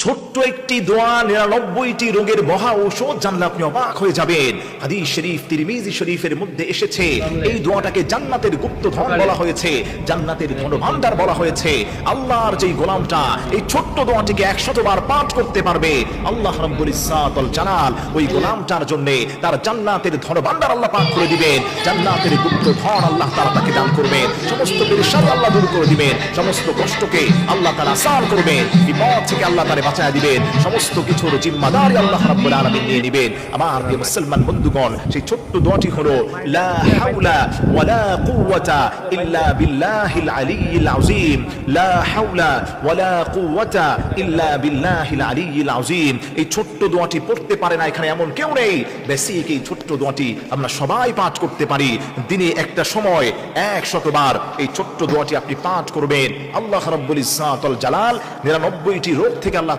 ছোট্ট একটি দোয়া 99টি রোগের মহা ঔষধ জানলে আপনি অবাক হয়ে যাবেন। হাদিস শরীফ তিরমিজি শরীফের মধ্যে এসেছে এই দোয়াটাকে জান্নাতের গুপ্তধন বলা হয়েছে, জান্নাতের ধনভাণ্ডার বলা হয়েছে। আল্লাহর যেই গোলামটা এই ছোট্ট দোয়াটিকে 100 বার পাঠ করতে পারবে, আল্লাহ রাব্বুল ইজ্জাত ওয়াল জালাল ওই গোলামটার জন্য তার জান্নাতের ধনভাণ্ডার আল্লাহ পাক করে দিবেন, জান্নাতের গুপ্তধন আল্লাহ তাআলা তাকে দান করবেন, সমস্ত পেরেশানি আল্লাহ দূর করে দিবেন, সমস্ত কষ্টকে আল্লাহ তাআলা আসান করবেন, বিপদ থেকে আল্লাহ তাআলা বাঁচায় দিবেন, সমস্ত কিছুর জিম্মাদারি আল্লাহ রাব্বুল আলামিন নিয়ে নেবেন। আমার প্রিয় মুসলমান বন্ধুগণ, সেই ছোট্ট দোয়াটি হলো লা হাওলা ওয়ালা কুওয়াতা ইল্লা বিল্লাহিল আলিয়্যিল আযীম, লা হাওলা ওয়ালা কুওয়াতা ইল্লা বিল্লাহিল আলিয়্যিল আযীম। এই ছোট্ট দোয়াটি পড়তে পারে না এখানে এমন কেউ নেই। বেসিক এই ছোট্ট দোয়াটি আমরা সবাই পাঠ করতে পারি। দিনে একটা সময় 100 বার এই ছোট্ট দোয়াটি আপনি পাঠ করবেন, আল্লাহ রাব্বুল ইজ্জাত ওয়াল জালাল 99টি রোগ থেকে আল্লাহ